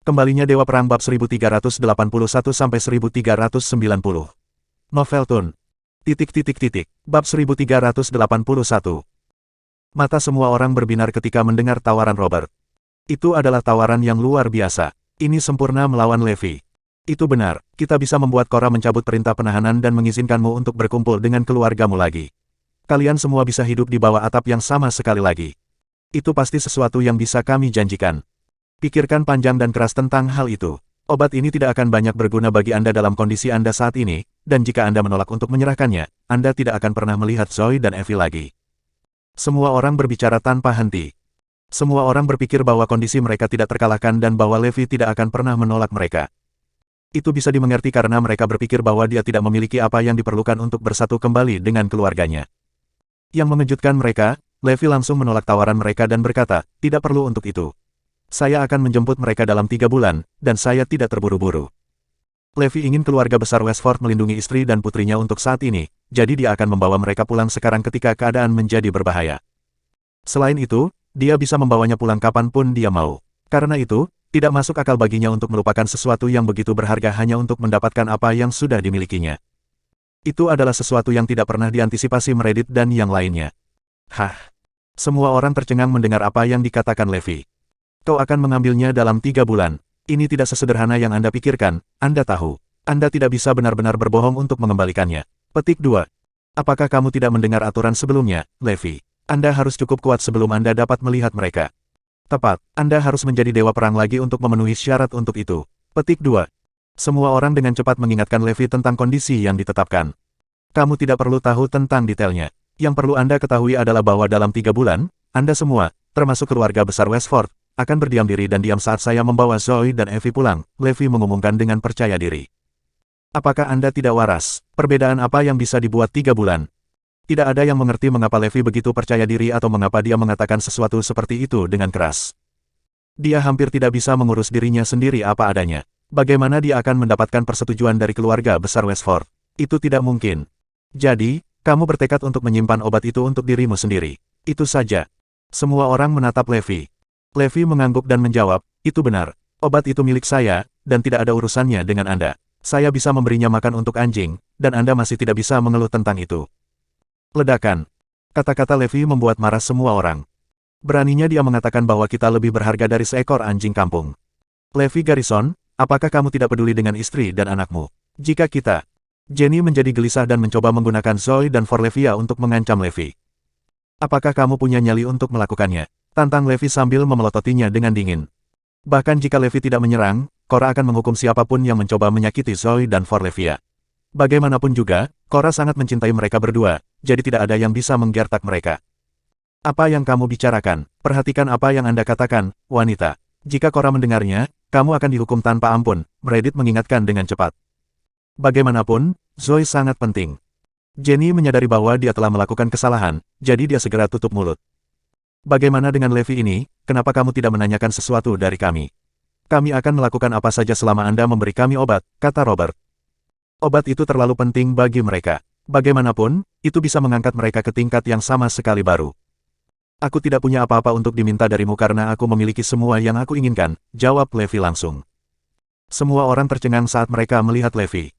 Kembalinya Dewa Perang bab 1381-1390. Novel Tun. Bab 1381. Mata semua orang berbinar ketika mendengar tawaran Robert. Itu adalah tawaran yang luar biasa. Ini sempurna melawan Levi. Itu benar, kita bisa membuat Korra mencabut perintah penahanan dan mengizinkanmu untuk berkumpul dengan keluargamu lagi. Kalian semua bisa hidup di bawah atap yang sama sekali lagi. Itu pasti sesuatu yang bisa kami janjikan. Pikirkan panjang dan keras tentang hal itu. Obat ini tidak akan banyak berguna bagi Anda dalam kondisi Anda saat ini, dan jika Anda menolak untuk menyerahkannya, Anda tidak akan pernah melihat Zoe dan Evie lagi. Semua orang berbicara tanpa henti. Semua orang berpikir bahwa kondisi mereka tidak terkalahkan dan bahwa Levi tidak akan pernah menolak mereka. Itu bisa dimengerti karena mereka berpikir bahwa dia tidak memiliki apa yang diperlukan untuk bersatu kembali dengan keluarganya. Yang mengejutkan mereka, Levi langsung menolak tawaran mereka dan berkata, tidak perlu untuk itu. Saya akan menjemput mereka dalam 3 bulan, dan saya tidak terburu-buru. Levi ingin keluarga besar Westford melindungi istri dan putrinya untuk saat ini, jadi dia akan membawa mereka pulang sekarang ketika keadaan menjadi berbahaya. Selain itu, dia bisa membawanya pulang kapanpun dia mau. Karena itu, tidak masuk akal baginya untuk melupakan sesuatu yang begitu berharga hanya untuk mendapatkan apa yang sudah dimilikinya. Itu adalah sesuatu yang tidak pernah diantisipasi Meredith dan yang lainnya. Hah! Semua orang tercengang mendengar apa yang dikatakan Levi. Kau akan mengambilnya dalam 3 bulan. Ini tidak sesederhana yang Anda pikirkan, Anda tahu. Anda tidak bisa benar-benar berbohong untuk mengembalikannya. Petik 2. Apakah kamu tidak mendengar aturan sebelumnya, Levi? Anda harus cukup kuat sebelum Anda dapat melihat mereka. Tepat, Anda harus menjadi dewa perang lagi untuk memenuhi syarat untuk itu. Petik 2. Semua orang dengan cepat mengingatkan Levi tentang kondisi yang ditetapkan. Kamu tidak perlu tahu tentang detailnya. Yang perlu Anda ketahui adalah bahwa dalam 3 bulan, Anda semua, termasuk keluarga besar Westford, akan berdiam diri dan diam saat saya membawa Zoe dan Evie pulang, Levi mengumumkan dengan percaya diri. Apakah Anda tidak waras? Perbedaan apa yang bisa dibuat 3 bulan? Tidak ada yang mengerti mengapa Levi begitu percaya diri atau mengapa dia mengatakan sesuatu seperti itu dengan keras. Dia hampir tidak bisa mengurus dirinya sendiri apa adanya. Bagaimana dia akan mendapatkan persetujuan dari keluarga besar Westford? Itu tidak mungkin. Jadi, kamu bertekad untuk menyimpan obat itu untuk dirimu sendiri. Itu saja. Semua orang menatap Levi. Levi mengangguk dan menjawab, itu benar. Obat itu milik saya, dan tidak ada urusannya dengan Anda. Saya bisa memberinya makan untuk anjing, dan Anda masih tidak bisa mengeluh tentang itu. Ledakan. Kata-kata Levi membuat marah semua orang. Beraninya dia mengatakan bahwa kita lebih berharga dari seekor anjing kampung. Levi Garrison, apakah kamu tidak peduli dengan istri dan anakmu? Jika kita... Jenny menjadi gelisah dan mencoba menggunakan Zoe dan Forlevia untuk mengancam Levi. Apakah kamu punya nyali untuk melakukannya? Tantang Levi sambil memelototinya dengan dingin. Bahkan jika Levi tidak menyerang, Korra akan menghukum siapapun yang mencoba menyakiti Zoe dan Forlevia. Bagaimanapun juga, Korra sangat mencintai mereka berdua, jadi tidak ada yang bisa menggertak mereka. Apa yang kamu bicarakan? Perhatikan apa yang Anda katakan, wanita. Jika Korra mendengarnya, kamu akan dihukum tanpa ampun, Meredith mengingatkan dengan cepat. Bagaimanapun, Zoe sangat penting. Jenny menyadari bahwa dia telah melakukan kesalahan, jadi dia segera tutup mulut. Bagaimana dengan Levi ini, kenapa kamu tidak menanyakan sesuatu dari kami? Kami akan melakukan apa saja selama Anda memberi kami obat, kata Robert. Obat itu terlalu penting bagi mereka. Bagaimanapun, itu bisa mengangkat mereka ke tingkat yang sama sekali baru. Aku tidak punya apa-apa untuk diminta darimu karena aku memiliki semua yang aku inginkan, jawab Levi langsung. Semua orang tercengang saat mereka melihat Levi.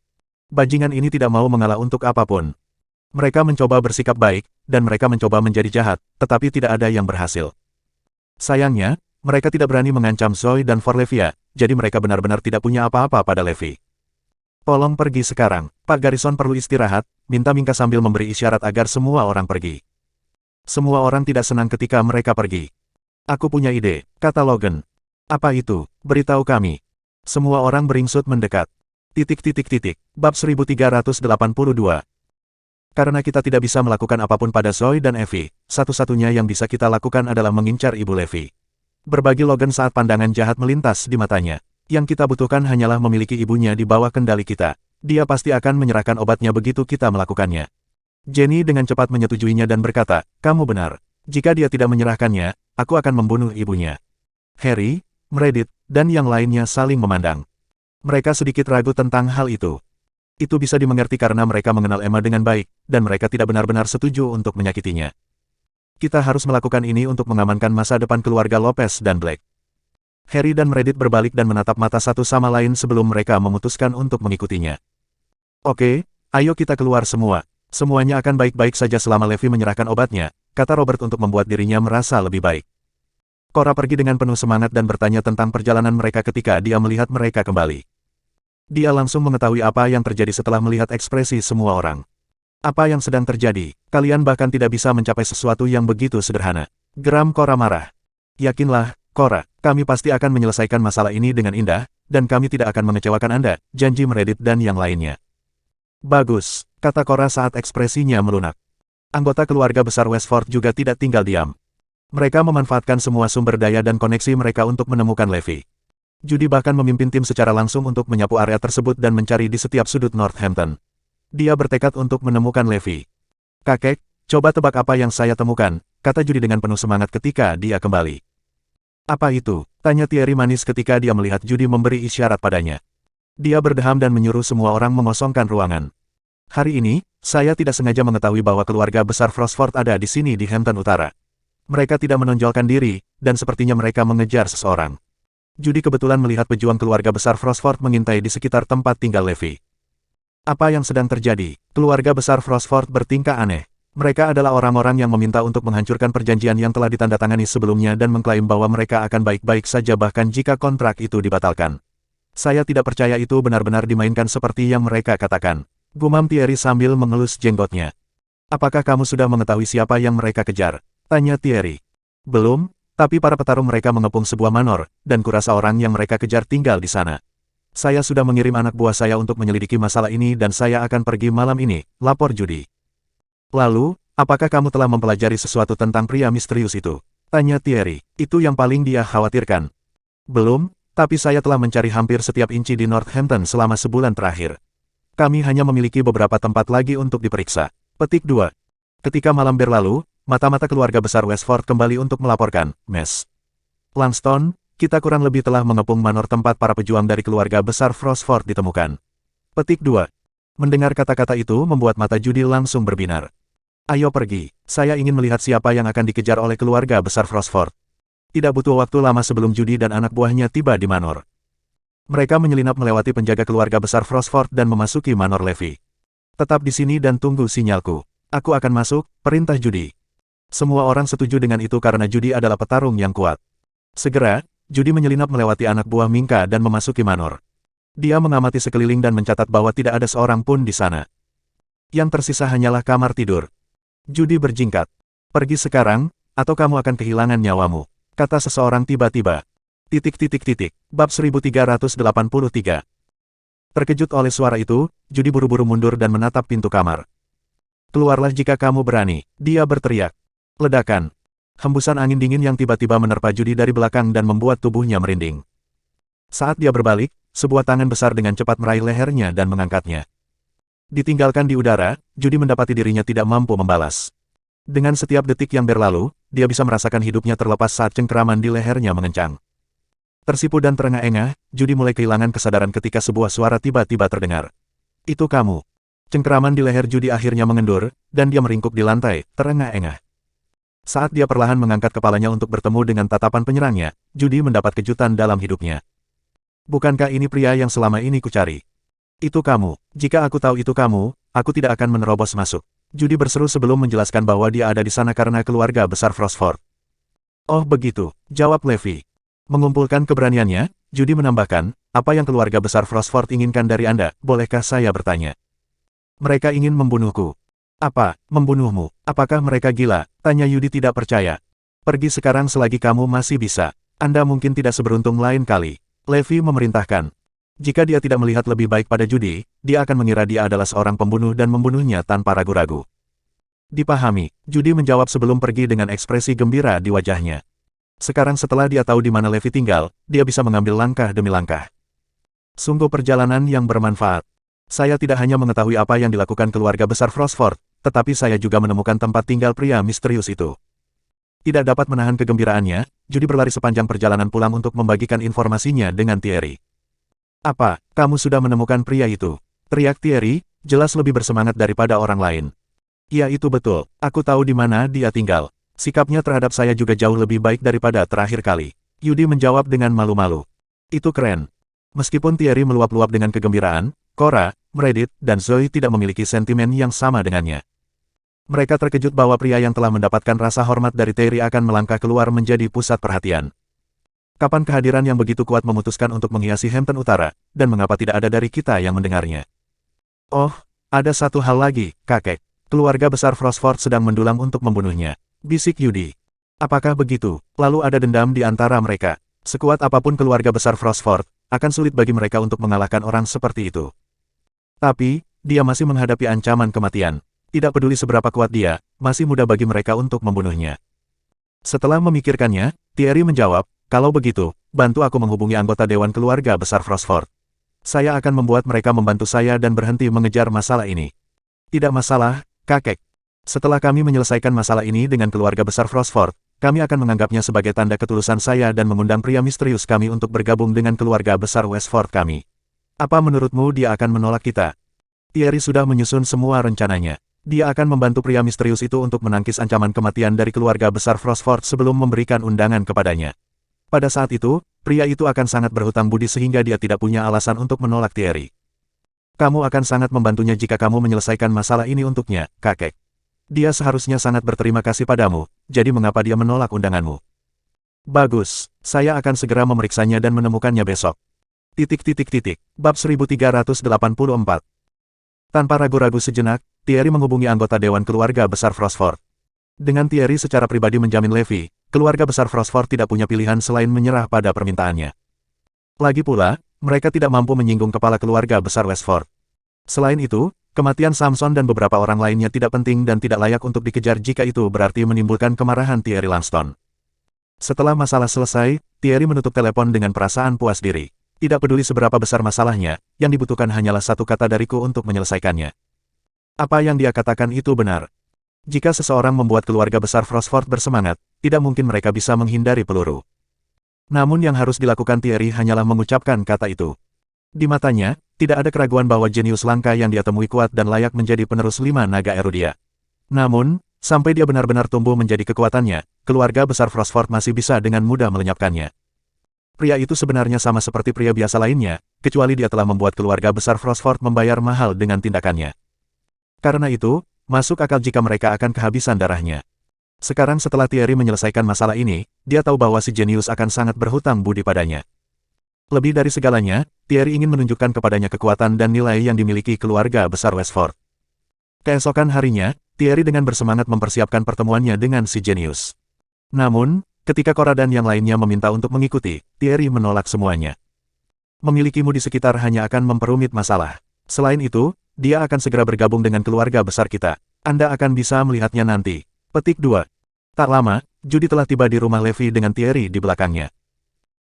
Bajingan ini tidak mau mengalah untuk apapun. Mereka mencoba bersikap baik, dan mereka mencoba menjadi jahat, tetapi tidak ada yang berhasil. Sayangnya, mereka tidak berani mengancam Zoe dan Forlevia, jadi mereka benar-benar tidak punya apa-apa pada Levi. Tolong pergi sekarang, Pak Garrison perlu istirahat, minta Mingka sambil memberi isyarat agar semua orang pergi. Semua orang tidak senang ketika mereka pergi. Aku punya ide, kata Logan. Apa itu? Beritahu kami. Semua orang beringsut mendekat. Bab 1382. Karena kita tidak bisa melakukan apapun pada Zoe dan Evie, satu-satunya yang bisa kita lakukan adalah mengincar Ibu Levi. Berbagi Logan saat pandangan jahat melintas di matanya. Yang kita butuhkan hanyalah memiliki ibunya di bawah kendali kita. Dia pasti akan menyerahkan obatnya begitu kita melakukannya. Jenny dengan cepat menyetujuinya dan berkata, kamu benar. Jika dia tidak menyerahkannya, aku akan membunuh ibunya. Harry, Meredith, dan yang lainnya saling memandang. Mereka sedikit ragu tentang hal itu. Itu bisa dimengerti karena mereka mengenal Emma dengan baik, dan mereka tidak benar-benar setuju untuk menyakitinya. Kita harus melakukan ini untuk mengamankan masa depan keluarga Lopez dan Black. Harry dan Meredith berbalik dan menatap mata satu sama lain sebelum mereka memutuskan untuk mengikutinya. Oke, ayo kita keluar semua. Semuanya akan baik-baik saja selama Levi menyerahkan obatnya, kata Robert untuk membuat dirinya merasa lebih baik. Cora pergi dengan penuh semangat dan bertanya tentang perjalanan mereka ketika dia melihat mereka kembali. Dia langsung mengetahui apa yang terjadi setelah melihat ekspresi semua orang. Apa yang sedang terjadi? Kalian bahkan tidak bisa mencapai sesuatu yang begitu sederhana. Geram Cora marah. Yakinlah, Cora, kami pasti akan menyelesaikan masalah ini dengan indah, dan kami tidak akan mengecewakan Anda, janji Meredith dan yang lainnya. Bagus, kata Cora saat ekspresinya melunak. Anggota keluarga besar Westford juga tidak tinggal diam. Mereka memanfaatkan semua sumber daya dan koneksi mereka untuk menemukan Levi. Judy bahkan memimpin tim secara langsung untuk menyapu area tersebut dan mencari di setiap sudut Northampton. Dia bertekad untuk menemukan Levi. Kakek, coba tebak apa yang saya temukan, kata Judy dengan penuh semangat ketika dia kembali. Apa itu? Tanya Thierry manis ketika dia melihat Judy memberi isyarat padanya. Dia berdeham dan menyuruh semua orang mengosongkan ruangan. Hari ini, saya tidak sengaja mengetahui bahwa keluarga besar Frostford ada di sini di Hampton Utara. Mereka tidak menonjolkan diri, dan sepertinya mereka mengejar seseorang. Judy kebetulan melihat pejuang keluarga besar Frostford mengintai di sekitar tempat tinggal Levi. Apa yang sedang terjadi? Keluarga besar Frostford bertingkah aneh. Mereka adalah orang-orang yang meminta untuk menghancurkan perjanjian yang telah ditandatangani sebelumnya dan mengklaim bahwa mereka akan baik-baik saja bahkan jika kontrak itu dibatalkan. Saya tidak percaya itu benar-benar dimainkan seperti yang mereka katakan. Gumam Thierry sambil mengelus jenggotnya. Apakah kamu sudah mengetahui siapa yang mereka kejar? Tanya Thierry. Belum, tapi para petarung mereka mengepung sebuah manor, dan kurasa orang yang mereka kejar tinggal di sana. Saya sudah mengirim anak buah saya untuk menyelidiki masalah ini dan saya akan pergi malam ini, lapor Judy. Lalu, apakah kamu telah mempelajari sesuatu tentang pria misterius itu? Tanya Thierry. Itu yang paling dia khawatirkan. Belum, tapi saya telah mencari hampir setiap inci di Northampton selama sebulan terakhir. Kami hanya memiliki beberapa tempat lagi untuk diperiksa. Petik 2. Ketika malam berlalu, mata-mata keluarga besar Westford kembali untuk melaporkan, Mes. Langston, kita kurang lebih telah mengepung manor tempat para pejuang dari keluarga besar Frostford ditemukan. Petik 2. Mendengar kata-kata itu membuat mata Judy langsung berbinar. Ayo pergi, saya ingin melihat siapa yang akan dikejar oleh keluarga besar Frostford. Tidak butuh waktu lama sebelum Judy dan anak buahnya tiba di manor. Mereka menyelinap melewati penjaga keluarga besar Frostford dan memasuki manor Levi. Tetap di sini dan tunggu sinyalku. Aku akan masuk, perintah Judy. Semua orang setuju dengan itu karena Judy adalah petarung yang kuat. Segera, Judy menyelinap melewati anak buah Mingka dan memasuki manor. Dia mengamati sekeliling dan mencatat bahwa tidak ada seorang pun di sana. Yang tersisa hanyalah kamar tidur. Judy berjingkat. Pergi sekarang, atau kamu akan kehilangan nyawamu, kata seseorang tiba-tiba. Bab 1383. Terkejut oleh suara itu, Judy buru-buru mundur dan menatap pintu kamar. Keluarlah jika kamu berani, dia berteriak. Ledakan. Hembusan angin dingin yang tiba-tiba menerpa Judy dari belakang dan membuat tubuhnya merinding. Saat dia berbalik, sebuah tangan besar dengan cepat meraih lehernya dan mengangkatnya. Ditinggalkan di udara, Judy mendapati dirinya tidak mampu membalas. Dengan setiap detik yang berlalu, dia bisa merasakan hidupnya terlepas saat cengkeraman di lehernya mengencang. Tersipu dan terengah-engah, Judy mulai kehilangan kesadaran ketika sebuah suara tiba-tiba terdengar. Itu kamu. Cengkeraman di leher Judy akhirnya mengendur, dan dia meringkuk di lantai, terengah-engah. Saat dia perlahan mengangkat kepalanya untuk bertemu dengan tatapan penyerangnya, Judy mendapat kejutan dalam hidupnya. Bukankah ini pria yang selama ini kucari? Itu kamu. Jika aku tahu itu kamu, aku tidak akan menerobos masuk. Judy berseru sebelum menjelaskan bahwa dia ada di sana karena keluarga besar Frostford. Oh begitu, jawab Levi. Mengumpulkan keberaniannya, Judy menambahkan, apa yang keluarga besar Frostford inginkan dari Anda, bolehkah saya bertanya? Mereka ingin membunuhku. Apa, membunuhmu? Apakah mereka gila? Tanya Judy tidak percaya. Pergi sekarang selagi kamu masih bisa. Anda mungkin tidak seberuntung lain kali. Levi memerintahkan. Jika dia tidak melihat lebih baik pada Judy, dia akan mengira dia adalah seorang pembunuh dan membunuhnya tanpa ragu-ragu. Dipahami, Judy menjawab sebelum pergi dengan ekspresi gembira di wajahnya. Sekarang setelah dia tahu di mana Levi tinggal, dia bisa mengambil langkah demi langkah. Sungguh perjalanan yang bermanfaat. Saya tidak hanya mengetahui apa yang dilakukan keluarga besar Frostford, tetapi saya juga menemukan tempat tinggal pria misterius itu. Tidak dapat menahan kegembiraannya, Judy berlari sepanjang perjalanan pulang untuk membagikan informasinya dengan Thierry. Apa, kamu sudah menemukan pria itu? Teriak Thierry, jelas lebih bersemangat daripada orang lain. Ya itu betul, aku tahu di mana dia tinggal. Sikapnya terhadap saya juga jauh lebih baik daripada terakhir kali. Yudi menjawab dengan malu-malu. Itu keren. Meskipun Thierry meluap-luap dengan kegembiraan, Cora, Meredith, dan Zoe tidak memiliki sentimen yang sama dengannya. Mereka terkejut bahwa pria yang telah mendapatkan rasa hormat dari Thierry akan melangkah keluar menjadi pusat perhatian. Kapan kehadiran yang begitu kuat memutuskan untuk menghiasi Hampton Utara, dan mengapa tidak ada dari kita yang mendengarnya? Oh, ada satu hal lagi, kakek. Keluarga besar Frostford sedang mendulang untuk membunuhnya. Bisik Yudi. Apakah begitu? Lalu ada dendam di antara mereka. Sekuat apapun keluarga besar Frostford, akan sulit bagi mereka untuk mengalahkan orang seperti itu. Tapi, dia masih menghadapi ancaman kematian. Tidak peduli seberapa kuat dia, masih mudah bagi mereka untuk membunuhnya. Setelah memikirkannya, Thierry menjawab, kalau begitu, bantu aku menghubungi anggota Dewan Keluarga Besar Frostford. Saya akan membuat mereka membantu saya dan berhenti mengejar masalah ini. Tidak masalah, kakek. Setelah kami menyelesaikan masalah ini dengan keluarga besar Frostford, kami akan menganggapnya sebagai tanda ketulusan saya dan mengundang pria misterius kami untuk bergabung dengan keluarga besar Westford kami. Apa menurutmu dia akan menolak kita? Thierry sudah menyusun semua rencananya. Dia akan membantu pria misterius itu untuk menangkis ancaman kematian dari keluarga besar Frostford sebelum memberikan undangan kepadanya. Pada saat itu, pria itu akan sangat berhutang budi sehingga dia tidak punya alasan untuk menolak Thierry. Kamu akan sangat membantunya jika kamu menyelesaikan masalah ini untuknya, kakek. Dia seharusnya sangat berterima kasih padamu, jadi mengapa dia menolak undanganmu? Bagus, saya akan segera memeriksanya dan menemukannya besok. Bab 1384. Tanpa ragu-ragu sejenak, Thierry menghubungi anggota Dewan Keluarga Besar Frostford. Dengan Thierry secara pribadi menjamin Levi, keluarga besar Frostford tidak punya pilihan selain menyerah pada permintaannya. Lagi pula, mereka tidak mampu menyinggung kepala keluarga besar Westford. Selain itu, kematian Samson dan beberapa orang lainnya tidak penting dan tidak layak untuk dikejar jika itu berarti menimbulkan kemarahan Thierry Langston. Setelah masalah selesai, Thierry menutup telepon dengan perasaan puas diri. Tidak peduli seberapa besar masalahnya, yang dibutuhkan hanyalah satu kata dariku untuk menyelesaikannya. Apa yang dia katakan itu benar. Jika seseorang membuat keluarga besar Frostford bersemangat, tidak mungkin mereka bisa menghindari peluru. Namun yang harus dilakukan Thierry hanyalah mengucapkan kata itu. Di matanya, tidak ada keraguan bahwa jenius langka yang dia temui kuat dan layak menjadi penerus 5 naga Erudia. Namun, sampai dia benar-benar tumbuh menjadi kekuatannya, keluarga besar Frostford masih bisa dengan mudah melenyapkannya. Pria itu sebenarnya sama seperti pria biasa lainnya, kecuali dia telah membuat keluarga besar Frostford membayar mahal dengan tindakannya. Karena itu, masuk akal jika mereka akan kehabisan darahnya. Sekarang setelah Thierry menyelesaikan masalah ini, dia tahu bahwa si jenius akan sangat berhutang budi padanya. Lebih dari segalanya, Thierry ingin menunjukkan kepadanya kekuatan dan nilai yang dimiliki keluarga besar Westford. Keesokan harinya, Thierry dengan bersemangat mempersiapkan pertemuannya dengan si jenius. Namun, ketika Cora dan yang lainnya meminta untuk mengikuti, Thierry menolak semuanya. Memilikimu di sekitar hanya akan memperumit masalah. Selain itu, dia akan segera bergabung dengan keluarga besar kita. Anda akan bisa melihatnya nanti. Petik 2. Tak lama, Judy telah tiba di rumah Levi dengan Thierry di belakangnya.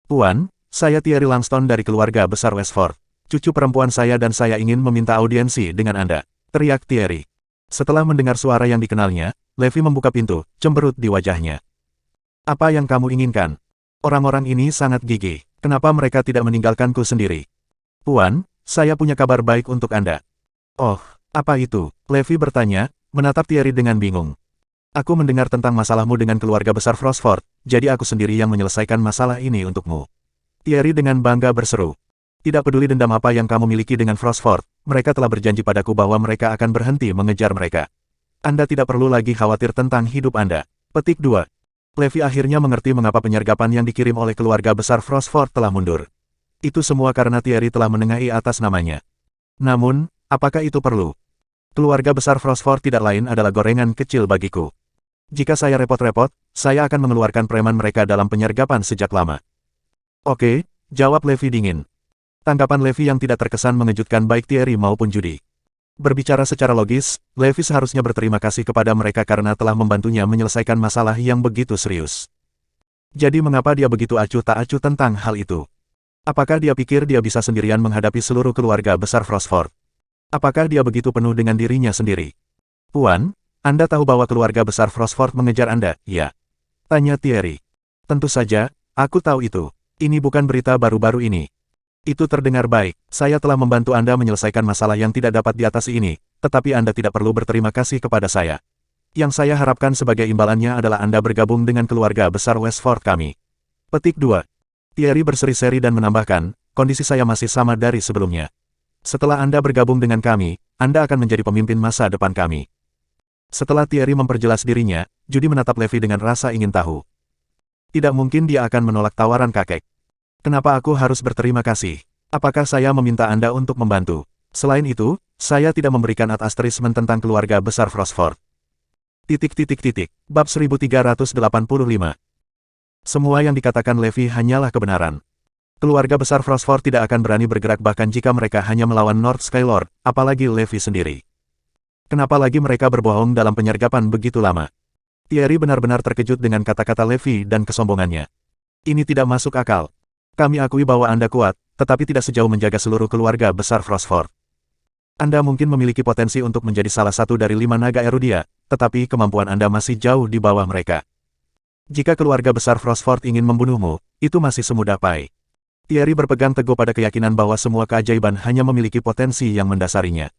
Puan, saya Thierry Langston dari keluarga besar Westford. Cucu perempuan saya dan saya ingin meminta audiensi dengan Anda, teriak Thierry. Setelah mendengar suara yang dikenalnya, Levi membuka pintu, cemberut di wajahnya. Apa yang kamu inginkan? Orang-orang ini sangat gigih. Kenapa mereka tidak meninggalkanku sendiri? Puan, saya punya kabar baik untuk Anda. Oh, apa itu? Levi bertanya, menatap Thierry dengan bingung. Aku mendengar tentang masalahmu dengan keluarga besar Frostford, jadi aku sendiri yang menyelesaikan masalah ini untukmu. Thierry dengan bangga berseru. Tidak peduli dendam apa yang kamu miliki dengan Frostford, mereka telah berjanji padaku bahwa mereka akan berhenti mengejar mereka. Anda tidak perlu lagi khawatir tentang hidup Anda. Petik 2. Levi akhirnya mengerti mengapa penyergapan yang dikirim oleh keluarga besar Frostford telah mundur. Itu semua karena Thierry telah menengahi atas namanya. Namun, apakah itu perlu? Keluarga besar Frostford tidak lain adalah gorengan kecil bagiku. Jika saya repot-repot, saya akan mengeluarkan preman mereka dalam penyergapan sejak lama. Oke, jawab Levi dingin. Tanggapan Levi yang tidak terkesan mengejutkan baik Thierry maupun Judy. Berbicara secara logis, Levi seharusnya berterima kasih kepada mereka karena telah membantunya menyelesaikan masalah yang begitu serius. Jadi mengapa dia begitu acuh tak acuh tentang hal itu? Apakah dia pikir dia bisa sendirian menghadapi seluruh keluarga besar Frostford? Apakah dia begitu penuh dengan dirinya sendiri? Puan, Anda tahu bahwa keluarga besar Frostford mengejar Anda, ya? Tanya Thierry. Tentu saja, aku tahu itu. Ini bukan berita baru-baru ini. Itu terdengar baik. Saya telah membantu Anda menyelesaikan masalah yang tidak dapat diatasi ini, tetapi Anda tidak perlu berterima kasih kepada saya. Yang saya harapkan sebagai imbalannya adalah Anda bergabung dengan keluarga besar Westford kami. Petik 2. Thierry berseri-seri dan menambahkan, kondisi saya masih sama dari sebelumnya. Setelah Anda bergabung dengan kami, Anda akan menjadi pemimpin masa depan kami. Setelah Thierry memperjelas dirinya, Judy menatap Levi dengan rasa ingin tahu. Tidak mungkin dia akan menolak tawaran kakek. Kenapa aku harus berterima kasih? Apakah saya meminta Anda untuk membantu? Selain itu, saya tidak memberikan advertisement tentang keluarga besar Frostford. Bab 1385. Semua yang dikatakan Levi hanyalah kebenaran. Keluarga besar Frostford tidak akan berani bergerak bahkan jika mereka hanya melawan North Skylord, apalagi Levi sendiri. Kenapa lagi mereka berbohong dalam penyergapan begitu lama? Thierry benar-benar terkejut dengan kata-kata Levi dan kesombongannya. Ini tidak masuk akal. Kami akui bahwa Anda kuat, tetapi tidak sejauh menjaga seluruh keluarga besar Frostford. Anda mungkin memiliki potensi untuk menjadi salah satu dari 5 naga Erudia, tetapi kemampuan Anda masih jauh di bawah mereka. Jika keluarga besar Frostford ingin membunuhmu, itu masih semudah Pai. Thierry berpegang teguh pada keyakinan bahwa semua keajaiban hanya memiliki potensi yang mendasarinya.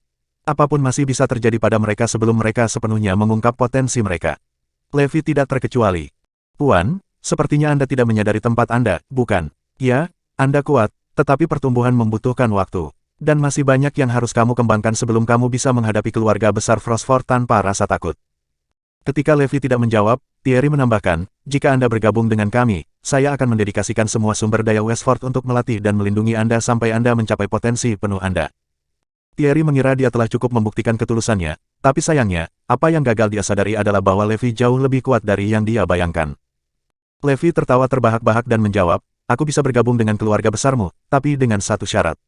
Apapun masih bisa terjadi pada mereka sebelum mereka sepenuhnya mengungkap potensi mereka. Levi tidak terkecuali. Puan, sepertinya Anda tidak menyadari tempat Anda, bukan? Ya, Anda kuat, tetapi pertumbuhan membutuhkan waktu. Dan masih banyak yang harus kamu kembangkan sebelum kamu bisa menghadapi keluarga besar Frostford tanpa rasa takut. Ketika Levi tidak menjawab, Thierry menambahkan, jika Anda bergabung dengan kami, saya akan mendedikasikan semua sumber daya Westford untuk melatih dan melindungi Anda sampai Anda mencapai potensi penuh Anda. Thierry mengira dia telah cukup membuktikan ketulusannya, tapi sayangnya, apa yang gagal dia sadari adalah bahwa Levi jauh lebih kuat dari yang dia bayangkan. Levi tertawa terbahak-bahak dan menjawab, aku bisa bergabung dengan keluarga besarmu, tapi dengan satu syarat.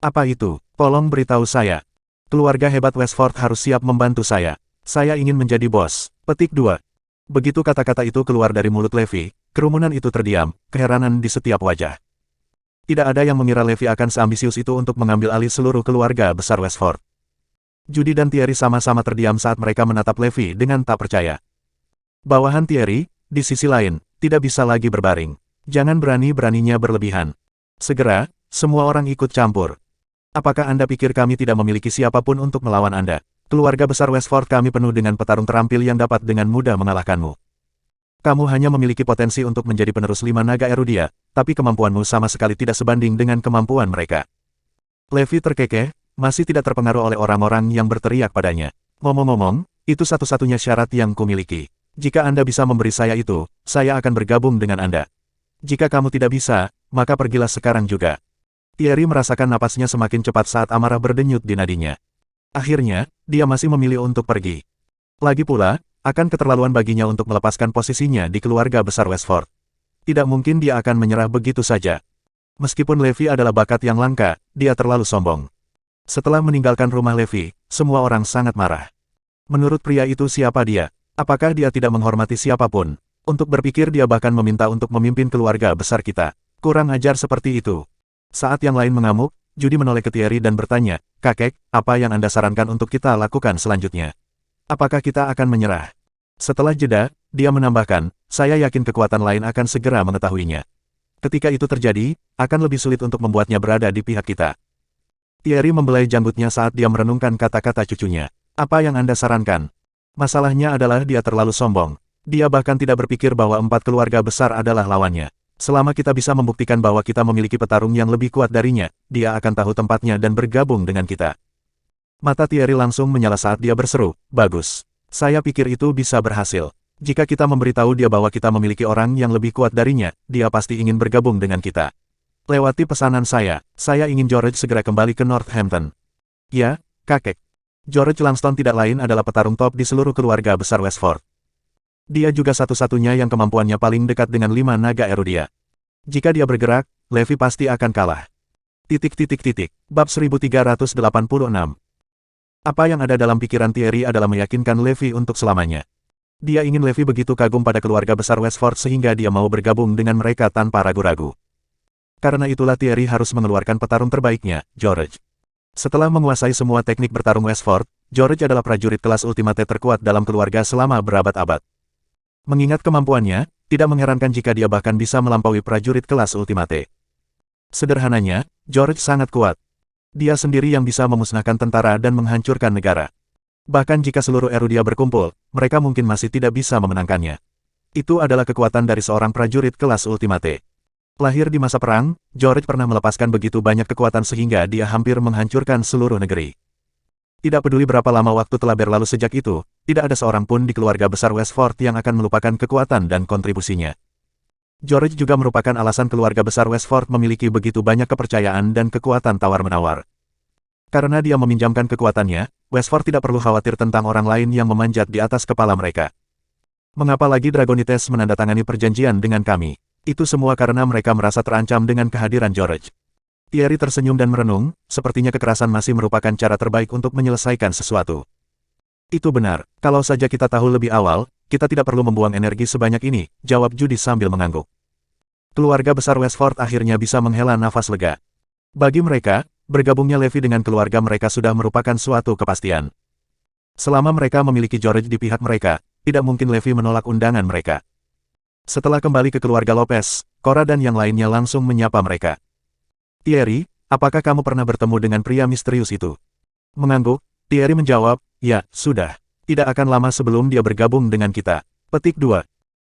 Apa itu? Tolong beritahu saya. Keluarga hebat Westford harus siap membantu saya. Saya ingin menjadi bos. Petik 2. Begitu kata-kata itu keluar dari mulut Levi, kerumunan itu terdiam, keheranan di setiap wajah. Tidak ada yang mengira Levi akan seambisius itu untuk mengambil alih seluruh keluarga besar Westford. Judy dan Thierry sama-sama terdiam saat mereka menatap Levi dengan tak percaya. Bawahan Thierry, di sisi lain, tidak bisa lagi berbaring. Jangan berani-beraninya berlebihan. Segera, semua orang ikut campur. Apakah Anda pikir kami tidak memiliki siapapun untuk melawan Anda? Keluarga besar Westford kami penuh dengan petarung terampil yang dapat dengan mudah mengalahkanmu. Kamu hanya memiliki potensi untuk menjadi penerus 5 naga Erudia, tapi kemampuanmu sama sekali tidak sebanding dengan kemampuan mereka. Levi terkekeh, masih tidak terpengaruh oleh orang-orang yang berteriak padanya. Ngomong-ngomong, itu satu-satunya syarat yang kumiliki. Jika Anda bisa memberi saya itu, saya akan bergabung dengan Anda. Jika kamu tidak bisa, maka pergilah sekarang juga. Thierry merasakan napasnya semakin cepat saat amarah berdenyut di nadinya. Akhirnya, dia masih memilih untuk pergi. Lagi pula, akan keterlaluan baginya untuk melepaskan posisinya di keluarga besar Westford. Tidak mungkin dia akan menyerah begitu saja. Meskipun Levi adalah bakat yang langka, dia terlalu sombong. Setelah meninggalkan rumah Levi, semua orang sangat marah. Menurut pria itu siapa dia? Apakah dia tidak menghormati siapapun? Untuk berpikir dia bahkan meminta untuk memimpin keluarga besar kita. Kurang ajar seperti itu. Saat yang lain mengamuk, Judy menoleh ke Thierry dan bertanya, kakek, apa yang Anda sarankan untuk kita lakukan selanjutnya? Apakah kita akan menyerah? Setelah jeda, dia menambahkan, saya yakin kekuatan lain akan segera mengetahuinya. Ketika itu terjadi, akan lebih sulit untuk membuatnya berada di pihak kita. Thierry membelai janggutnya saat dia merenungkan kata-kata cucunya. Apa yang Anda sarankan? Masalahnya adalah dia terlalu sombong. Dia bahkan tidak berpikir bahwa 4 keluarga besar adalah lawannya. Selama kita bisa membuktikan bahwa kita memiliki petarung yang lebih kuat darinya, dia akan tahu tempatnya dan bergabung dengan kita. Mata Thierry langsung menyala saat dia berseru, bagus. Saya pikir itu bisa berhasil. Jika kita memberitahu dia bahwa kita memiliki orang yang lebih kuat darinya, dia pasti ingin bergabung dengan kita. Lewati pesanan saya ingin George segera kembali ke Northampton. Ya, kakek. George Langston tidak lain adalah petarung top di seluruh keluarga besar Westford. Dia juga satu-satunya yang kemampuannya paling dekat dengan 5 naga Erudia. Jika dia bergerak, Levi pasti akan kalah. Bab 1386. Apa yang ada dalam pikiran Thierry adalah meyakinkan Levi untuk selamanya. Dia ingin Levi begitu kagum pada keluarga besar Westford sehingga dia mau bergabung dengan mereka tanpa ragu-ragu. Karena itulah Thierry harus mengeluarkan petarung terbaiknya, George. Setelah menguasai semua teknik bertarung Westford, George adalah prajurit kelas ultimate terkuat dalam keluarga selama berabad-abad. Mengingat kemampuannya, tidak mengherankan jika dia bahkan bisa melampaui prajurit kelas ultimate. Sederhananya, George sangat kuat. Dia sendiri yang bisa memusnahkan tentara dan menghancurkan negara. Bahkan jika seluruh Erudia berkumpul, mereka mungkin masih tidak bisa memenangkannya. Itu adalah kekuatan dari seorang prajurit kelas ultimate. Lahir di masa perang, George pernah melepaskan begitu banyak kekuatan sehingga dia hampir menghancurkan seluruh negeri. Tidak peduli berapa lama waktu telah berlalu sejak itu, tidak ada seorang pun di keluarga besar Westford yang akan melupakan kekuatan dan kontribusinya. George juga merupakan alasan keluarga besar Westford memiliki begitu banyak kepercayaan dan kekuatan tawar-menawar. Karena dia meminjamkan kekuatannya, Westford tidak perlu khawatir tentang orang lain yang memanjat di atas kepala mereka. Mengapa lagi Dragonites menandatangani perjanjian dengan kami? Itu semua karena mereka merasa terancam dengan kehadiran George. Thierry tersenyum dan merenung, sepertinya kekerasan masih merupakan cara terbaik untuk menyelesaikan sesuatu. Itu benar, kalau saja kita tahu lebih awal, kita tidak perlu membuang energi sebanyak ini, jawab Judy sambil mengangguk. Keluarga besar Westford akhirnya bisa menghela nafas lega. Bagi mereka, bergabungnya Levi dengan keluarga mereka sudah merupakan suatu kepastian. Selama mereka memiliki George di pihak mereka, tidak mungkin Levi menolak undangan mereka. Setelah kembali ke keluarga Lopez, Cora dan yang lainnya langsung menyapa mereka. Thierry, apakah kamu pernah bertemu dengan pria misterius itu? Mengangguk, Thierry menjawab, ya, sudah. Tidak akan lama sebelum dia bergabung dengan kita. Petik 2.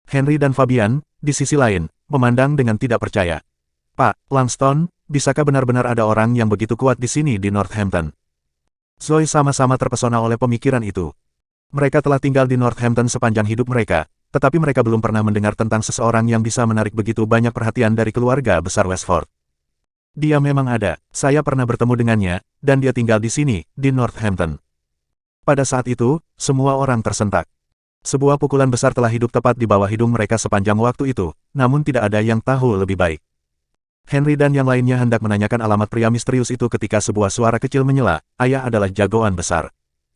Henry dan Fabian, di sisi lain, memandang dengan tidak percaya. Pak Langston, bisakah benar-benar ada orang yang begitu kuat di sini di Northampton? Zoe sama-sama terpesona oleh pemikiran itu. Mereka telah tinggal di Northampton sepanjang hidup mereka, tetapi mereka belum pernah mendengar tentang seseorang yang bisa menarik begitu banyak perhatian dari keluarga besar Westford. Dia memang ada, saya pernah bertemu dengannya, dan dia tinggal di sini, di Northampton. Pada saat itu, semua orang tersentak. Sebuah pukulan besar telah hidup tepat di bawah hidung mereka sepanjang waktu itu, namun tidak ada yang tahu lebih baik. Henry dan yang lainnya hendak menanyakan alamat pria misterius itu ketika sebuah suara kecil menyela, ayah adalah jagoan besar.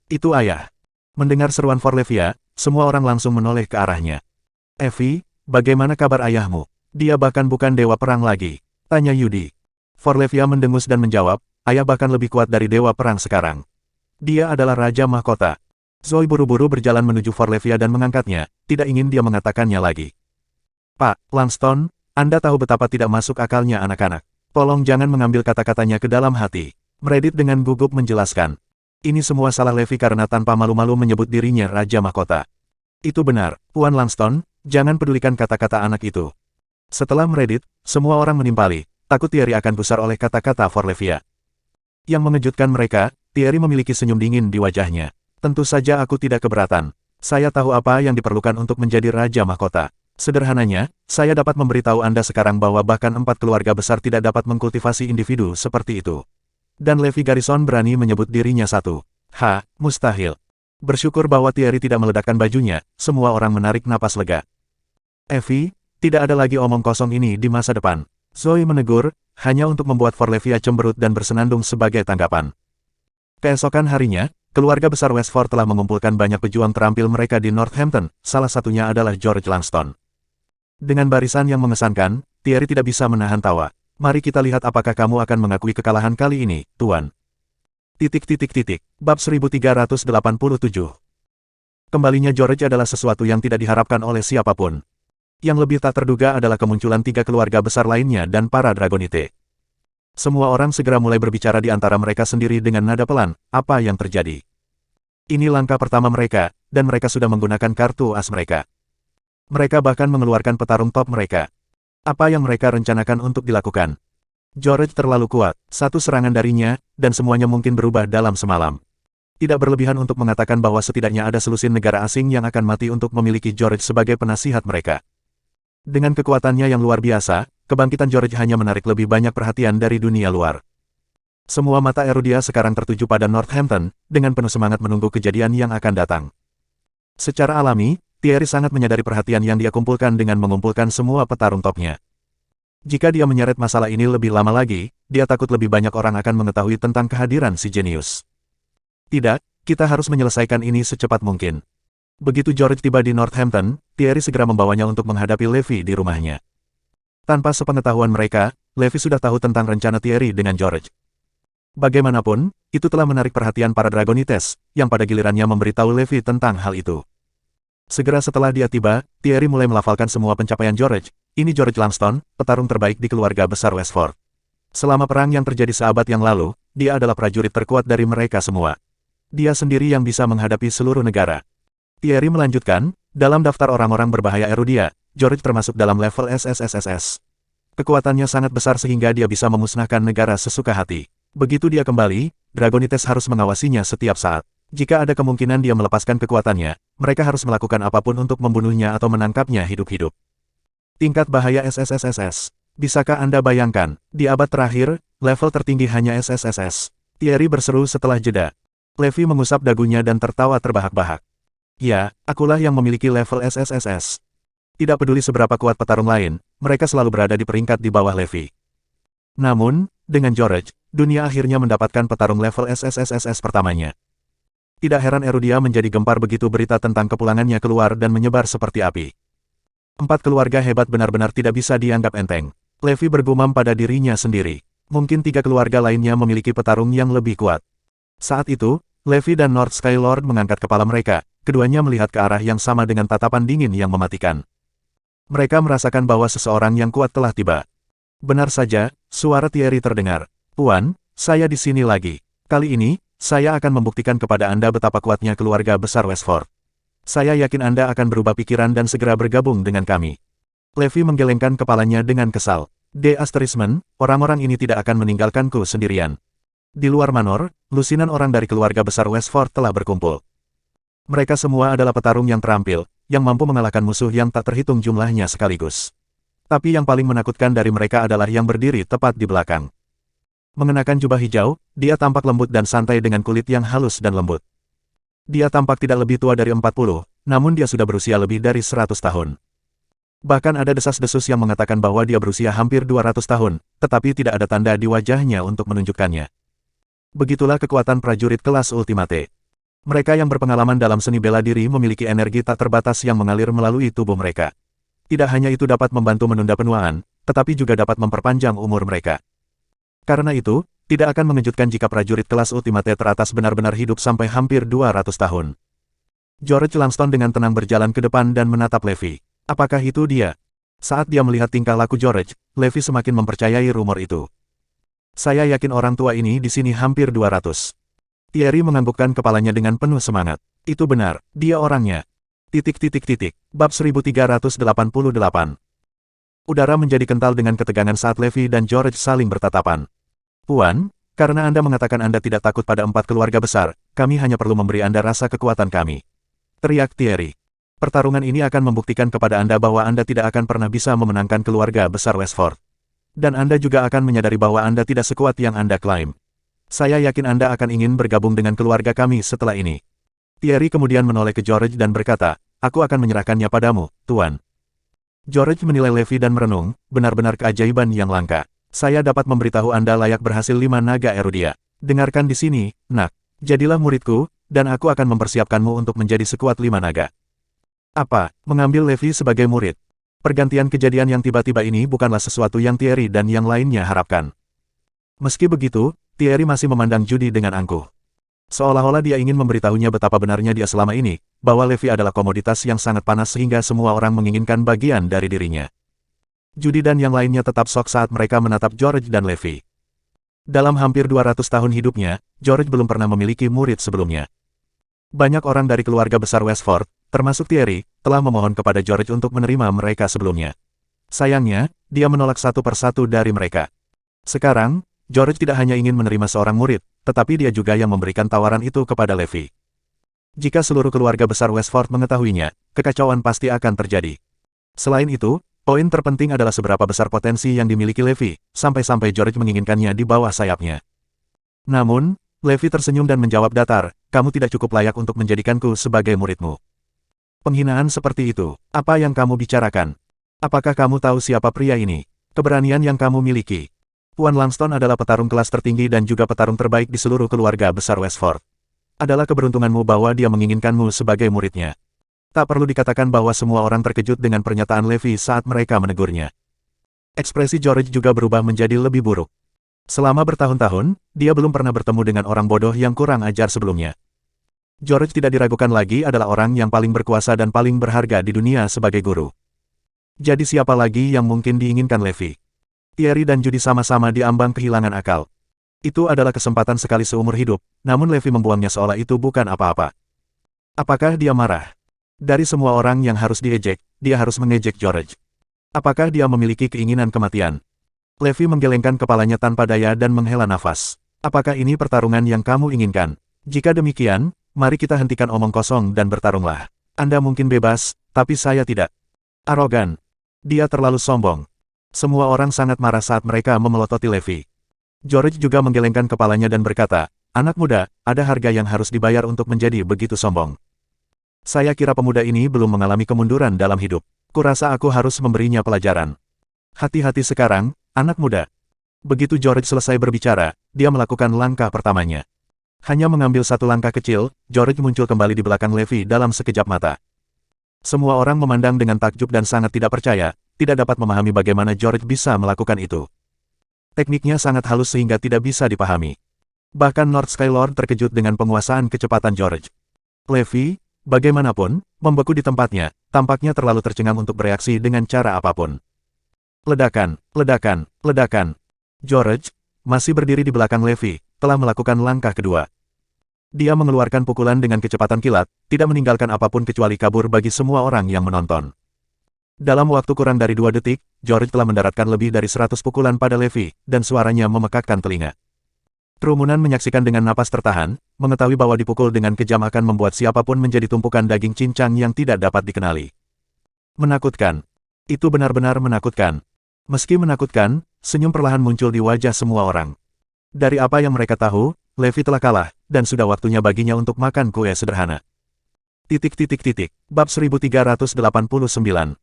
Itu ayah. Mendengar seruan Forlevia, semua orang langsung menoleh ke arahnya. Evie, bagaimana kabar ayahmu? Dia bahkan bukan dewa perang lagi, tanya Judy. Forlevia mendengus dan menjawab, ayah bahkan lebih kuat dari dewa perang sekarang. Dia adalah Raja Mahkota. Zoe buru-buru berjalan menuju Forlevia dan mengangkatnya, tidak ingin dia mengatakannya lagi. Pak Langston, Anda tahu betapa tidak masuk akalnya anak-anak. Tolong jangan mengambil kata-katanya ke dalam hati. Meredith dengan gugup menjelaskan. Ini semua salah Levi karena tanpa malu-malu menyebut dirinya Raja Mahkota. Itu benar, Tuan Langston, jangan pedulikan kata-kata anak itu. Setelah Meredith, semua orang menimpali, takut Thierry akan gusar oleh kata-kata Forlevia. Yang mengejutkan mereka, Thierry memiliki senyum dingin di wajahnya. Tentu saja aku tidak keberatan. Saya tahu apa yang diperlukan untuk menjadi Raja Mahkota. Sederhananya, saya dapat memberitahu Anda sekarang bahwa bahkan 4 keluarga besar tidak dapat mengkultivasi individu seperti itu. Dan Levi Garrison berani menyebut dirinya satu. Mustahil. Bersyukur bahwa Thierry tidak meledakkan bajunya, semua orang menarik napas lega. Evie, tidak ada lagi omong kosong ini di masa depan. Zoe menegur, hanya untuk membuat Forlevia cemberut dan bersenandung sebagai tanggapan. Keesokan harinya, keluarga besar Westford telah mengumpulkan banyak pejuang terampil mereka di Northampton, salah satunya adalah George Langston. Dengan barisan yang mengesankan, Thierry tidak bisa menahan tawa. Mari kita lihat apakah kamu akan mengakui kekalahan kali ini, Tuan. Bab 1387. Kembalinya George adalah sesuatu yang tidak diharapkan oleh siapapun. Yang lebih tak terduga adalah kemunculan 3 keluarga besar lainnya dan para Dragonite. Semua orang segera mulai berbicara di antara mereka sendiri dengan nada pelan, apa yang terjadi. Ini langkah pertama mereka, dan mereka sudah menggunakan kartu as mereka. Mereka bahkan mengeluarkan petarung top mereka. Apa yang mereka rencanakan untuk dilakukan? George terlalu kuat, satu serangan darinya, dan semuanya mungkin berubah dalam semalam. Tidak berlebihan untuk mengatakan bahwa setidaknya ada selusin negara asing yang akan mati untuk memiliki George sebagai penasihat mereka. Dengan kekuatannya yang luar biasa, kebangkitan George hanya menarik lebih banyak perhatian dari dunia luar. Semua mata Erudia sekarang tertuju pada Northampton, dengan penuh semangat menunggu kejadian yang akan datang. Secara alami, Thierry sangat menyadari perhatian yang dia kumpulkan dengan mengumpulkan semua petarung topnya. Jika dia menyeret masalah ini lebih lama lagi, dia takut lebih banyak orang akan mengetahui tentang kehadiran si jenius. Tidak, kita harus menyelesaikan ini secepat mungkin. Begitu George tiba di Northampton, Thierry segera membawanya untuk menghadapi Levi di rumahnya. Tanpa sepengetahuan mereka, Levi sudah tahu tentang rencana Thierry dengan George. Bagaimanapun, itu telah menarik perhatian para Dragonites, yang pada gilirannya memberitahu Levi tentang hal itu. Segera setelah dia tiba, Thierry mulai melafalkan semua pencapaian George. Ini George Langston, petarung terbaik di keluarga besar Westford. Selama perang yang terjadi seabad yang lalu, dia adalah prajurit terkuat dari mereka semua. Dia sendiri yang bisa menghadapi seluruh negara. Thierry melanjutkan, Dalam daftar orang-orang berbahaya Erudia, George termasuk dalam level SSSSS. Kekuatannya sangat besar sehingga dia bisa memusnahkan negara sesuka hati. Begitu dia kembali, Dragonites harus mengawasinya setiap saat. Jika ada kemungkinan dia melepaskan kekuatannya, mereka harus melakukan apapun untuk membunuhnya atau menangkapnya hidup-hidup. Tingkat bahaya SSSSS. Bisakah Anda bayangkan, di abad terakhir, level tertinggi hanya SSSS. Thierry berseru setelah jeda. Levi mengusap dagunya dan tertawa terbahak-bahak. Ya, akulah yang memiliki level SSSS. Tidak peduli seberapa kuat petarung lain, mereka selalu berada di peringkat di bawah Levi. Namun, dengan George, dunia akhirnya mendapatkan petarung level SSSS pertamanya. Tidak heran Erudia menjadi gempar begitu berita tentang kepulangannya keluar dan menyebar seperti api. 4 keluarga hebat benar-benar tidak bisa dianggap enteng. Levi bergumam pada dirinya sendiri. Mungkin 3 keluarga lainnya memiliki petarung yang lebih kuat. Saat itu, Levi dan North Sky Lord mengangkat kepala mereka, keduanya melihat ke arah yang sama dengan tatapan dingin yang mematikan. Mereka merasakan bahwa seseorang yang kuat telah tiba. Benar saja, suara Thierry terdengar. Puan, saya di sini lagi. Kali ini, saya akan membuktikan kepada Anda betapa kuatnya keluarga besar Westford. Saya yakin Anda akan berubah pikiran dan segera bergabung dengan kami. Levi menggelengkan kepalanya dengan kesal. Orang-orang ini tidak akan meninggalkanku sendirian. Di luar Manor, lusinan orang dari keluarga besar Westford telah berkumpul. Mereka semua adalah petarung yang terampil, yang mampu mengalahkan musuh yang tak terhitung jumlahnya sekaligus. Tapi yang paling menakutkan dari mereka adalah yang berdiri tepat di belakang. Mengenakan jubah hijau, dia tampak lembut dan santai dengan kulit yang halus dan lembut. Dia tampak tidak lebih tua dari 40, namun dia sudah berusia lebih dari 100 tahun. Bahkan ada desas-desus yang mengatakan bahwa dia berusia hampir 200 tahun, tetapi tidak ada tanda di wajahnya untuk menunjukkannya. Begitulah kekuatan prajurit kelas Ultimate. Mereka yang berpengalaman dalam seni bela diri memiliki energi tak terbatas yang mengalir melalui tubuh mereka. Tidak hanya itu dapat membantu menunda penuaan, tetapi juga dapat memperpanjang umur mereka. Karena itu, tidak akan mengejutkan jika prajurit kelas Ultimate teratas benar-benar hidup sampai hampir 200 tahun. George Langston dengan tenang berjalan ke depan dan menatap Levi. Apakah itu dia? Saat dia melihat tingkah laku George, Levi semakin mempercayai rumor itu. Saya yakin orang tua ini di sini hampir 200. Thierry menganggukkan kepalanya dengan penuh semangat. Itu benar, dia orangnya. Bab 1388. Udara menjadi kental dengan ketegangan saat Levi dan George saling bertatapan. Puan, karena Anda mengatakan Anda tidak takut pada 4 keluarga besar, kami hanya perlu memberi Anda rasa kekuatan kami. Teriak Thierry. Pertarungan ini akan membuktikan kepada Anda bahwa Anda tidak akan pernah bisa memenangkan keluarga besar Westford. Dan Anda juga akan menyadari bahwa Anda tidak sekuat yang Anda klaim. Saya yakin Anda akan ingin bergabung dengan keluarga kami setelah ini. Thierry kemudian menoleh ke George dan berkata, aku akan menyerahkannya padamu, Tuan. George menilai Levi dan merenung, benar-benar keajaiban yang langka. Saya dapat memberitahu Anda layak berhasil 5 naga Erudia. Dengarkan di sini, nak. Jadilah muridku, dan aku akan mempersiapkanmu untuk menjadi sekuat 5 naga. Apa, mengambil Levi sebagai murid? Pergantian kejadian yang tiba-tiba ini bukanlah sesuatu yang Thierry dan yang lainnya harapkan. Meski begitu, Thierry masih memandang Judy dengan angkuh. Seolah-olah dia ingin memberitahunya betapa benarnya dia selama ini, bahwa Levi adalah komoditas yang sangat panas sehingga semua orang menginginkan bagian dari dirinya. Judy dan yang lainnya tetap shock saat mereka menatap George dan Levi. Dalam hampir 200 tahun hidupnya, George belum pernah memiliki murid sebelumnya. Banyak orang dari keluarga besar Westford, termasuk Thierry, telah memohon kepada George untuk menerima mereka sebelumnya. Sayangnya, dia menolak satu persatu dari mereka. Sekarang, George tidak hanya ingin menerima seorang murid, tetapi dia juga yang memberikan tawaran itu kepada Levi. Jika seluruh keluarga besar Westford mengetahuinya, kekacauan pasti akan terjadi. Selain itu, poin terpenting adalah seberapa besar potensi yang dimiliki Levi, sampai-sampai George menginginkannya di bawah sayapnya. Namun, Levi tersenyum dan menjawab datar, kamu tidak cukup layak untuk menjadikanku sebagai muridmu. Penghinaan seperti itu, apa yang kamu bicarakan? Apakah kamu tahu siapa pria ini? Keberanian yang kamu miliki. Puan Langston adalah petarung kelas tertinggi dan juga petarung terbaik di seluruh keluarga besar Westford. Adalah keberuntunganmu bahwa dia menginginkanmu sebagai muridnya. Tak perlu dikatakan bahwa semua orang terkejut dengan pernyataan Levi saat mereka menegurnya. Ekspresi George juga berubah menjadi lebih buruk. Selama bertahun-tahun, dia belum pernah bertemu dengan orang bodoh yang kurang ajar sebelumnya. George tidak diragukan lagi adalah orang yang paling berkuasa dan paling berharga di dunia sebagai guru. Jadi siapa lagi yang mungkin diinginkan Levi? Thierry dan Judy sama-sama diambang kehilangan akal. Itu adalah kesempatan sekali seumur hidup, namun Levi membuangnya seolah itu bukan apa-apa. Apakah dia marah? Dari semua orang yang harus diejek, dia harus mengejek George. Apakah dia memiliki keinginan kematian? Levi menggelengkan kepalanya tanpa daya dan menghela nafas. Apakah ini pertarungan yang kamu inginkan? Jika demikian, mari kita hentikan omong kosong dan bertarunglah. Anda mungkin bebas, tapi saya tidak. Arogan. Dia terlalu sombong. Semua orang sangat marah saat mereka memelototi Levi. George juga menggelengkan kepalanya dan berkata, anak muda, ada harga yang harus dibayar untuk menjadi begitu sombong. Saya kira pemuda ini belum mengalami kemunduran dalam hidup. Kurasa aku harus memberinya pelajaran. Hati-hati sekarang, anak muda. Begitu George selesai berbicara, dia melakukan langkah pertamanya. Hanya mengambil satu langkah kecil, George muncul kembali di belakang Levi dalam sekejap mata. Semua orang memandang dengan takjub dan sangat tidak percaya, tidak dapat memahami bagaimana George bisa melakukan itu. Tekniknya sangat halus sehingga tidak bisa dipahami. Bahkan Lord Skylord terkejut dengan penguasaan kecepatan George. Levi, bagaimanapun, membeku di tempatnya, tampaknya terlalu tercengang untuk bereaksi dengan cara apapun. Ledakan, ledakan, ledakan. George, masih berdiri di belakang Levi, telah melakukan langkah kedua. Dia mengeluarkan pukulan dengan kecepatan kilat, tidak meninggalkan apapun kecuali kabur bagi semua orang yang menonton. Dalam waktu kurang dari 2 detik, George telah mendaratkan lebih dari 100 pukulan pada Levi, dan suaranya memekakkan telinga. Kerumunan menyaksikan dengan napas tertahan, mengetahui bahwa dipukul dengan kejam akan membuat siapapun menjadi tumpukan daging cincang yang tidak dapat dikenali. Menakutkan. Itu benar-benar menakutkan. Meski menakutkan, senyum perlahan muncul di wajah semua orang. Dari apa yang mereka tahu, Levi telah kalah, dan sudah waktunya baginya untuk makan kue sederhana. Bab 1389.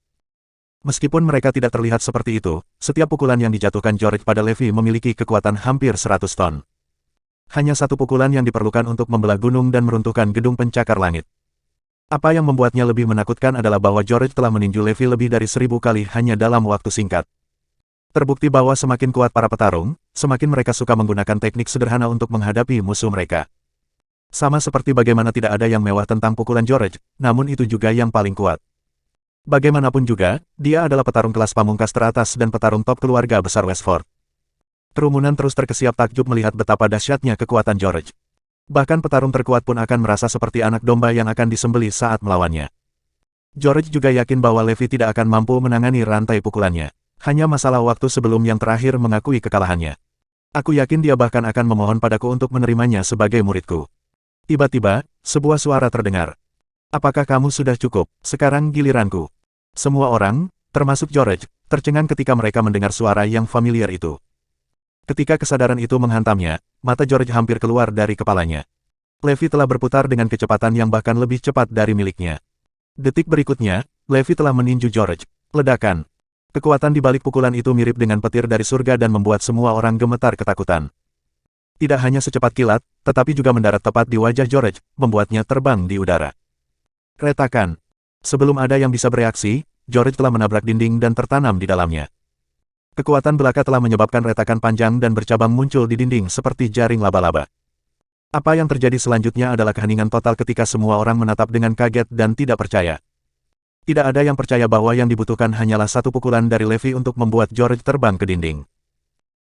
Meskipun mereka tidak terlihat seperti itu, setiap pukulan yang dijatuhkan George pada Levi memiliki kekuatan hampir 100 ton. Hanya satu pukulan yang diperlukan untuk membelah gunung dan meruntuhkan gedung pencakar langit. Apa yang membuatnya lebih menakutkan adalah bahwa George telah meninju Levi lebih dari 1000 kali hanya dalam waktu singkat. Terbukti bahwa semakin kuat para petarung, semakin mereka suka menggunakan teknik sederhana untuk menghadapi musuh mereka. Sama seperti bagaimana tidak ada yang mewah tentang pukulan George, namun itu juga yang paling kuat. Bagaimanapun juga, dia adalah petarung kelas pamungkas teratas dan petarung top keluarga besar Westford. Kerumunan terus terkesiap takjub melihat betapa dahsyatnya kekuatan George. Bahkan petarung terkuat pun akan merasa seperti anak domba yang akan disembelih saat melawannya. George juga yakin bahwa Levi tidak akan mampu menangani rantai pukulannya. Hanya masalah waktu sebelum yang terakhir mengakui kekalahannya. Aku yakin dia bahkan akan memohon padaku untuk menerimanya sebagai muridku. Tiba-tiba, sebuah suara terdengar. Apakah kamu sudah cukup? Sekarang giliranku. Semua orang, termasuk George, tercengang ketika mereka mendengar suara yang familiar itu. Ketika kesadaran itu menghantamnya, mata George hampir keluar dari kepalanya. Levi telah berputar dengan kecepatan yang bahkan lebih cepat dari miliknya. Detik berikutnya, Levi telah meninju George. Ledakan. Kekuatan di balik pukulan itu mirip dengan petir dari surga dan membuat semua orang gemetar ketakutan. Tidak hanya secepat kilat, tetapi juga mendarat tepat di wajah George, membuatnya terbang di udara. Retakan. Sebelum ada yang bisa bereaksi, George telah menabrak dinding dan tertanam di dalamnya. Kekuatan belaka telah menyebabkan retakan panjang dan bercabang muncul di dinding seperti jaring laba-laba. Apa yang terjadi selanjutnya adalah keheningan total ketika semua orang menatap dengan kaget dan tidak percaya. Tidak ada yang percaya bahwa yang dibutuhkan hanyalah satu pukulan dari Levi untuk membuat George terbang ke dinding.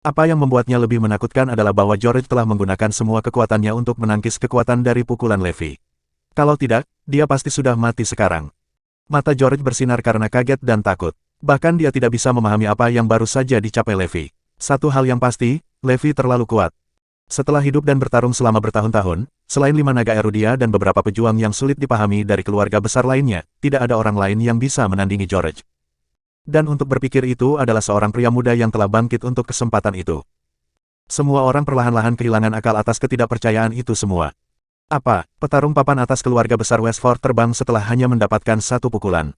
Apa yang membuatnya lebih menakutkan adalah bahwa George telah menggunakan semua kekuatannya untuk menangkis kekuatan dari pukulan Levi. Kalau tidak, dia pasti sudah mati sekarang. Mata George bersinar karena kaget dan takut. Bahkan dia tidak bisa memahami apa yang baru saja dicapai Levi. Satu hal yang pasti, Levi terlalu kuat. Setelah hidup dan bertarung selama bertahun-tahun, selain 5 naga Erudia dan beberapa pejuang yang sulit dipahami dari keluarga besar lainnya, tidak ada orang lain yang bisa menandingi George. Dan untuk berpikir itu adalah seorang pria muda yang telah bangkit untuk kesempatan itu. Semua orang perlahan-lahan kehilangan akal atas ketidakpercayaan itu semua. Apa, petarung papan atas keluarga besar Westford terbang setelah hanya mendapatkan satu pukulan?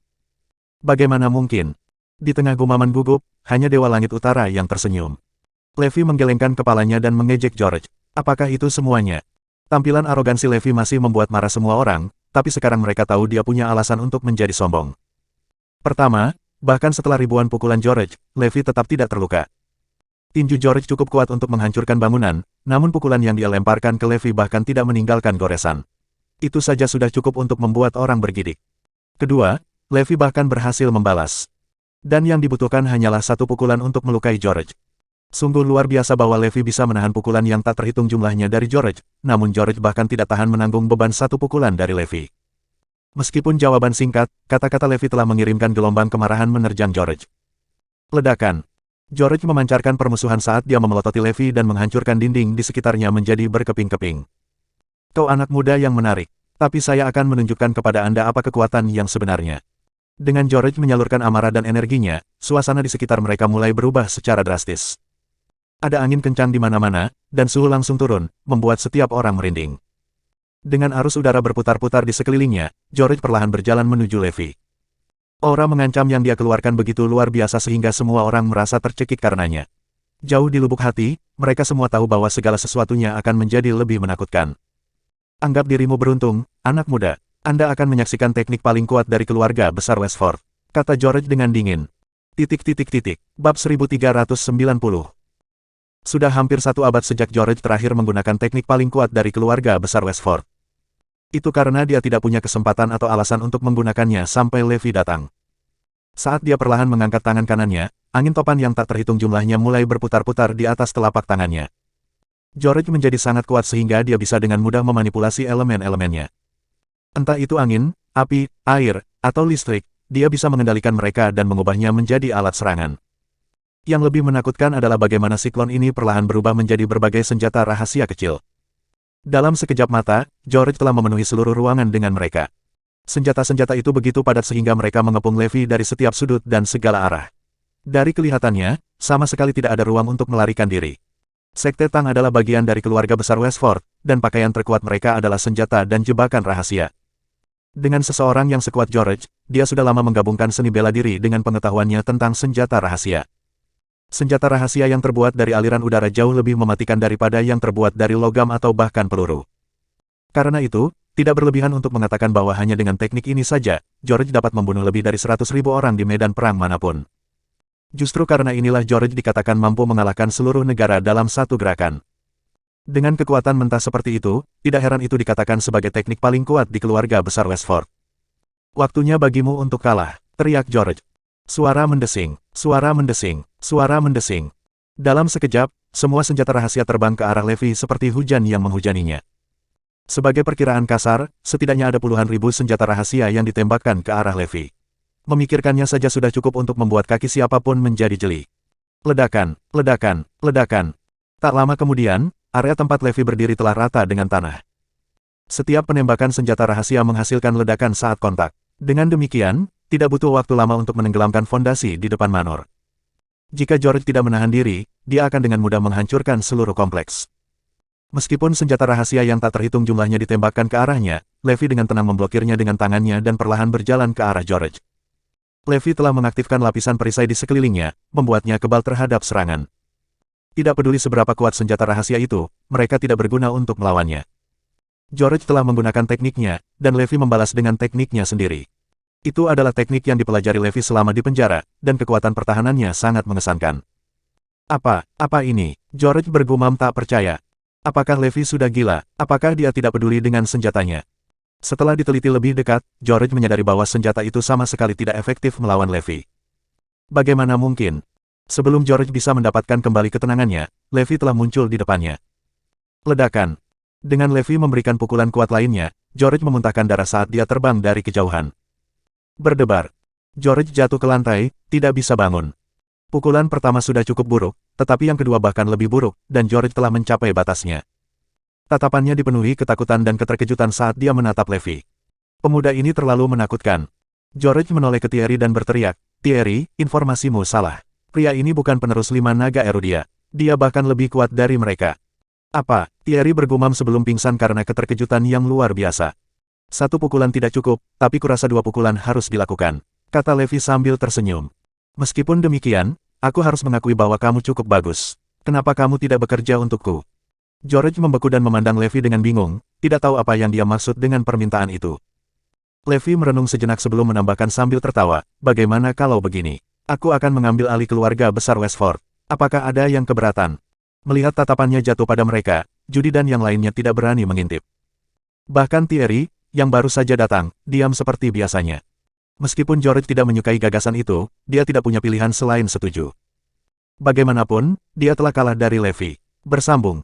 Bagaimana mungkin? Di tengah gumaman gugup, hanya Dewa Langit Utara yang tersenyum. Levi menggelengkan kepalanya dan mengejek George. Apakah itu semuanya? Tampilan arogansi Levi masih membuat marah semua orang, tapi sekarang mereka tahu dia punya alasan untuk menjadi sombong. Pertama, bahkan setelah ribuan pukulan George, Levi tetap tidak terluka. Tinju George cukup kuat untuk menghancurkan bangunan, namun pukulan yang dia lemparkan ke Levi bahkan tidak meninggalkan goresan. Itu saja sudah cukup untuk membuat orang bergidik. Kedua, Levi bahkan berhasil membalas. Dan yang dibutuhkan hanyalah satu pukulan untuk melukai George. Sungguh luar biasa bahwa Levi bisa menahan pukulan yang tak terhitung jumlahnya dari George, namun George bahkan tidak tahan menanggung beban satu pukulan dari Levi. Meskipun jawaban singkat, kata-kata Levi telah mengirimkan gelombang kemarahan menerjang George. Ledakan. George memancarkan permusuhan saat dia memelototi Levi dan menghancurkan dinding di sekitarnya menjadi berkeping-keping. Kau anak muda yang menarik, tapi saya akan menunjukkan kepada Anda apa kekuatan yang sebenarnya. Dengan George menyalurkan amarah dan energinya, suasana di sekitar mereka mulai berubah secara drastis. Ada angin kencang di mana-mana, dan suhu langsung turun, membuat setiap orang merinding. Dengan arus udara berputar-putar di sekelilingnya, George perlahan berjalan menuju Levi. Aura mengancam yang dia keluarkan begitu luar biasa sehingga semua orang merasa tercekik karenanya. Jauh di lubuk hati, mereka semua tahu bahwa segala sesuatunya akan menjadi lebih menakutkan. Anggap dirimu beruntung, anak muda. Anda akan menyaksikan teknik paling kuat dari keluarga besar Westford, kata George dengan dingin. Bab 1390. Sudah hampir 1 abad sejak George terakhir menggunakan teknik paling kuat dari keluarga besar Westford. Itu karena dia tidak punya kesempatan atau alasan untuk menggunakannya sampai Levi datang. Saat dia perlahan mengangkat tangan kanannya, angin topan yang tak terhitung jumlahnya mulai berputar-putar di atas telapak tangannya. George menjadi sangat kuat sehingga dia bisa dengan mudah memanipulasi elemen-elemennya. Entah itu angin, api, air, atau listrik, dia bisa mengendalikan mereka dan mengubahnya menjadi alat serangan. Yang lebih menakutkan adalah bagaimana siklon ini perlahan berubah menjadi berbagai senjata rahasia kecil. Dalam sekejap mata, George telah memenuhi seluruh ruangan dengan mereka. Senjata-senjata itu begitu padat sehingga mereka mengepung Levi dari setiap sudut dan segala arah. Dari kelihatannya, sama sekali tidak ada ruang untuk melarikan diri. Sekte Tang adalah bagian dari keluarga besar Westford, dan pakaian terkuat mereka adalah senjata dan jebakan rahasia. Dengan seseorang yang sekuat George, dia sudah lama menggabungkan seni bela diri dengan pengetahuannya tentang senjata rahasia. Senjata rahasia yang terbuat dari aliran udara jauh lebih mematikan daripada yang terbuat dari logam atau bahkan peluru. Karena itu, tidak berlebihan untuk mengatakan bahwa hanya dengan teknik ini saja, George dapat membunuh lebih dari 100.000 orang di medan perang manapun. Justru karena inilah George dikatakan mampu mengalahkan seluruh negara dalam satu gerakan. Dengan kekuatan mentah seperti itu, tidak heran itu dikatakan sebagai teknik paling kuat di keluarga besar Westford. Waktunya bagimu untuk kalah, teriak George. Suara mendesing, suara mendesing, suara mendesing. Dalam sekejap, semua senjata rahasia terbang ke arah Levi seperti hujan yang menghujaninya. Sebagai perkiraan kasar, setidaknya ada puluhan ribu senjata rahasia yang ditembakkan ke arah Levi. Memikirkannya saja sudah cukup untuk membuat kaki siapapun menjadi jeli. Ledakan, ledakan, ledakan. Tak lama kemudian, area tempat Levi berdiri telah rata dengan tanah. Setiap penembakan senjata rahasia menghasilkan ledakan saat kontak. Dengan demikian, tidak butuh waktu lama untuk menenggelamkan fondasi di depan manor. Jika George tidak menahan diri, dia akan dengan mudah menghancurkan seluruh kompleks. Meskipun senjata rahasia yang tak terhitung jumlahnya ditembakkan ke arahnya, Levi dengan tenang memblokirnya dengan tangannya dan perlahan berjalan ke arah George. Levi telah mengaktifkan lapisan perisai di sekelilingnya, membuatnya kebal terhadap serangan. Tidak peduli seberapa kuat senjata rahasia itu, mereka tidak berguna untuk melawannya. George telah menggunakan tekniknya, dan Levi membalas dengan tekniknya sendiri. Itu adalah teknik yang dipelajari Levi selama di penjara, dan kekuatan pertahanannya sangat mengesankan. Apa ini? George bergumam tak percaya. Apakah Levi sudah gila? Apakah dia tidak peduli dengan senjatanya? Setelah diteliti lebih dekat, George menyadari bahwa senjata itu sama sekali tidak efektif melawan Levi. Bagaimana mungkin? Sebelum George bisa mendapatkan kembali ketenangannya, Levi telah muncul di depannya. Ledakan. Dengan Levi memberikan pukulan kuat lainnya, George memuntahkan darah saat dia terbang dari kejauhan. Berdebar. George jatuh ke lantai, tidak bisa bangun. Pukulan pertama sudah cukup buruk, tetapi yang kedua bahkan lebih buruk, dan George telah mencapai batasnya. Tatapannya dipenuhi ketakutan dan keterkejutan saat dia menatap Levi. Pemuda ini terlalu menakutkan. George menoleh ke Thierry dan berteriak, "Thierry, informasimu salah. Pria ini bukan penerus 5 naga Erudia. Dia bahkan lebih kuat dari mereka." "Apa?" Thierry bergumam sebelum pingsan karena keterkejutan yang luar biasa. "1 pukulan tidak cukup, tapi kurasa 2 pukulan harus dilakukan," kata Levi sambil tersenyum. "Meskipun demikian, aku harus mengakui bahwa kamu cukup bagus. Kenapa kamu tidak bekerja untukku?" George membeku dan memandang Levi dengan bingung, tidak tahu apa yang dia maksud dengan permintaan itu. Levi merenung sejenak sebelum menambahkan sambil tertawa, "Bagaimana kalau begini? Aku akan mengambil alih keluarga besar Westford. Apakah ada yang keberatan?" Melihat tatapannya jatuh pada mereka, Judy dan yang lainnya tidak berani mengintip. Bahkan Thierry, yang baru saja datang, diam seperti biasanya. Meskipun George tidak menyukai gagasan itu, dia tidak punya pilihan selain setuju. Bagaimanapun, dia telah kalah dari Levi. Bersambung.